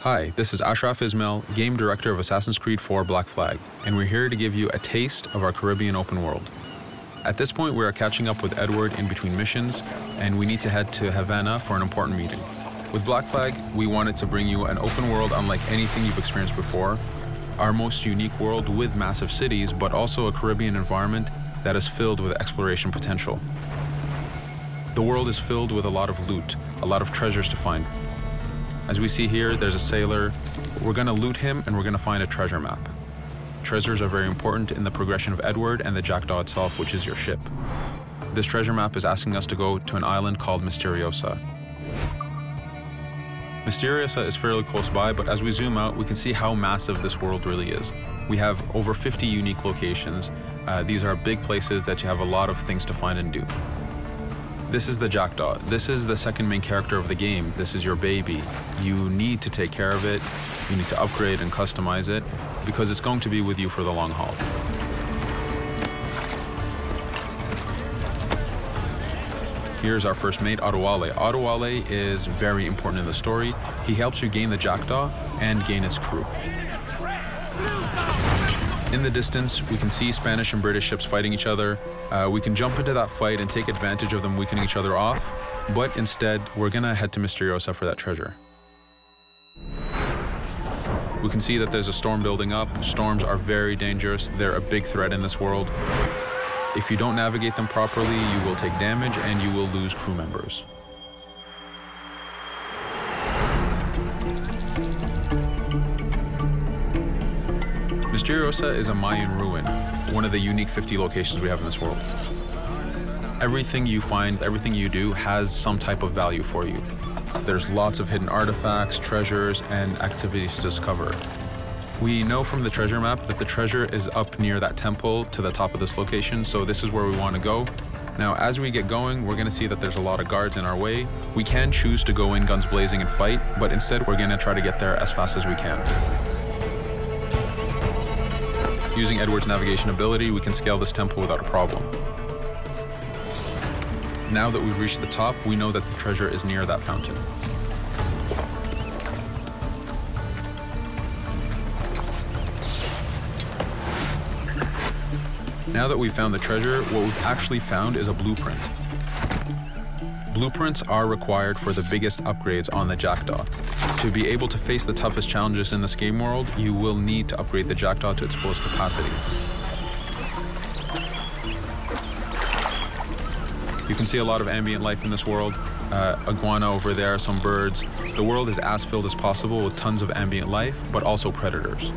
Hi, this is Ashraf Ismail, Game Director of Assassin's Creed 4 Black Flag, and we're here to give you a taste of our Caribbean open world. At this point, we are catching up with Edward in between missions, and we need to head to Havana for an important meeting. With Black Flag, we wanted to bring you an open world unlike anything you've experienced before, our most unique world with massive cities, but also a Caribbean environment that is filled with exploration potential. The world is filled with a lot of loot, a lot of treasures to find. As we see here, there's a sailor. We're going to loot him and we're going to find a treasure map. Treasures are very important in the progression of Edward and the Jackdaw itself, which is your ship. This treasure map is asking us to go to an island called Misteriosa. Misteriosa is fairly close by, but as we zoom out, we can see how massive this world really is. We have over 50 unique locations. These are big places that you have a lot of things to find and do. This is the Jackdaw. This is the second main character of the game. This is your baby. You need to take care of it. You need to upgrade and customize it because it's going to be with you for the long haul. Here's our first mate, Adewale. Adewale is very important in the story. He helps you gain the Jackdaw and gain its crew. In the distance, we can see Spanish and British ships fighting each other. We can jump into that fight and take advantage of them weakening each other off, but instead, we're gonna head to Misteriosa for that treasure. We can see that there's a storm building up. Storms are very dangerous. They're a big threat in this world. If you don't navigate them properly, you will take damage and you will lose crew members. Misteriosa is a Mayan ruin, one of the unique 50 locations we have in this world. Everything you find, everything you do has some type of value for you. There's lots of hidden artifacts, treasures, and activities to discover. We know from the treasure map that the treasure is up near that temple to the top of this location, so this is where we want to go. Now, as we get going, we're going to see that there's a lot of guards in our way. We can choose to go in guns blazing and fight, but instead we're going to try to get there as fast as we can. Using Edward's navigation ability, we can scale this temple without a problem. Now that we've reached the top, we know that the treasure is near that fountain. Now that we've found the treasure, what we've actually found is a blueprint. Blueprints are required for the biggest upgrades on the Jackdaw. To be able to face the toughest challenges in this game world, you will need to upgrade the Jackdaw to its fullest capacities. You can see a lot of ambient life in this world. Iguana over there, some birds. The world is as filled as possible with tons of ambient life, but also predators.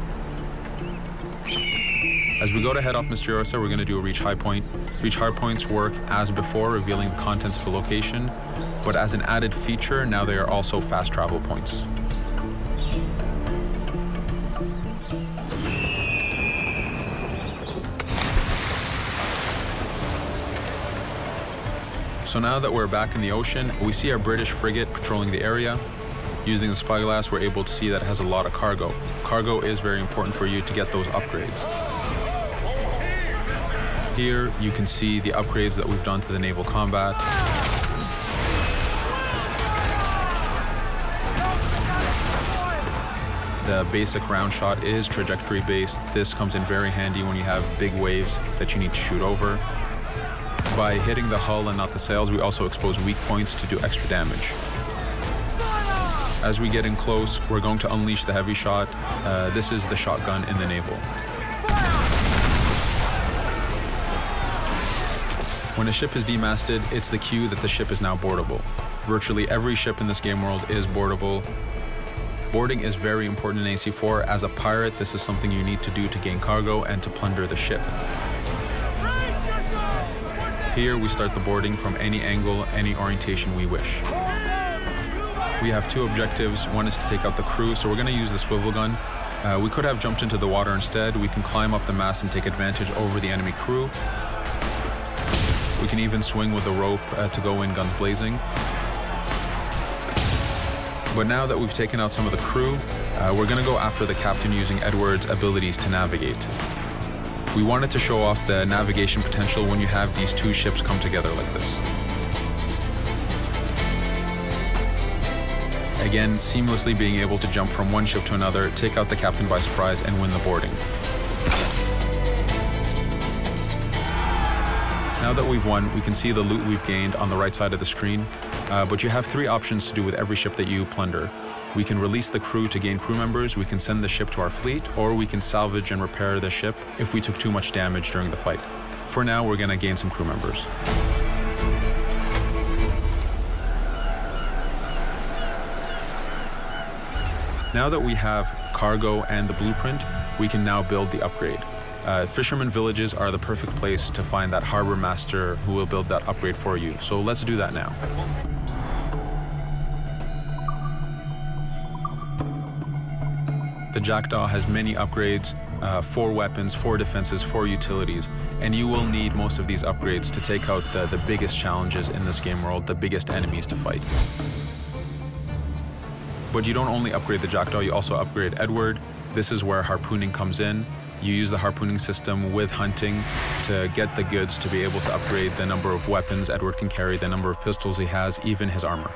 As we go to head off Misteriosa, we're going to do a reach high point. Reach high points work as before, revealing the contents of a location, but as an added feature, now they are also fast travel points. So now that we're back in the ocean, we see our British frigate patrolling the area. Using the spyglass, we're able to see that it has a lot of cargo. Cargo is very important for you to get those upgrades. Here, you can see the upgrades that we've done to the naval combat. The basic round shot is trajectory based. This comes in very handy when you have big waves that you need to shoot over. By hitting the hull and not the sails, we also expose weak points to do extra damage. As we get in close, we're going to unleash the heavy shot. This is the shotgun in the naval. When a ship is demasted, it's the cue that the ship is now boardable. Virtually every ship in this game world is boardable. Boarding is very important in AC4. As a pirate, this is something you need to do to gain cargo and to plunder the ship. Here, we start the boarding from any angle, any orientation we wish. We have two objectives. One is to take out the crew, so we're going to use the swivel gun. We could have jumped into the water instead. We can climb up the mast and take advantage over the enemy crew. We can even swing with a rope to go in guns blazing. But now that we've taken out some of the crew, we're going to go after the captain using Edward's abilities to navigate. We wanted to show off the navigation potential when you have these two ships come together like this. Again, seamlessly being able to jump from one ship to another, take out the captain by surprise, and win the boarding. Now that we've won, we can see the loot we've gained on the right side of the screen, but you have 3 options to do with every ship that you plunder. We can release the crew to gain crew members, we can send the ship to our fleet, or we can salvage and repair the ship if we took too much damage during the fight. For now, we're going to gain some crew members. Now that we have cargo and the blueprint, we can now build the upgrade. Fisherman villages are the perfect place to find that harbor master who will build that upgrade for you. So let's do that now. The Jackdaw has many upgrades, 4 weapons, 4 defenses, 4 utilities, and you will need most of these upgrades to take out the biggest challenges in this game world, the biggest enemies to fight. But you don't only upgrade the Jackdaw, you also upgrade Edward. This is where harpooning comes in. You use the harpooning system with hunting to get the goods to be able to upgrade the number of weapons Edward can carry, the number of pistols he has, even his armor.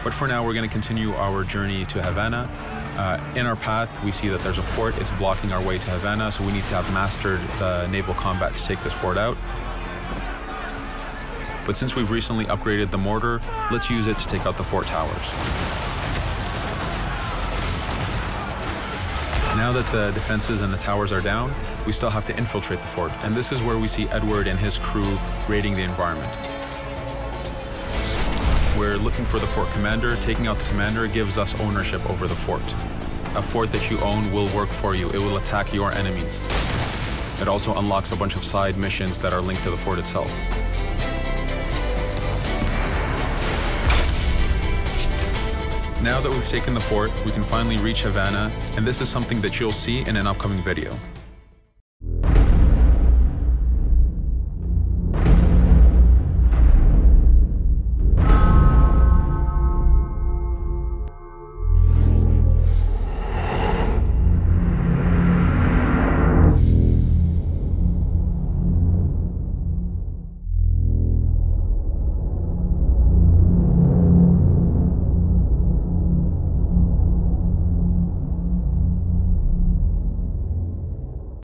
But for now, we're going to continue our journey to Havana. In our path, we see that there's a fort. It's blocking our way to Havana, so we need to have mastered the naval combat to take this fort out. But since we've recently upgraded the mortar, let's use it to take out the fort towers. Now that the defenses and the towers are down, we still have to infiltrate the fort, and this is where we see Edward and his crew raiding the environment. We're looking for the fort commander. Taking out the commander gives us ownership over the fort. A fort that you own will work for you. It will attack your enemies. It also unlocks a bunch of side missions that are linked to the fort itself. Now that we've taken the fort, we can finally reach Havana, and this is something that you'll see in an upcoming video.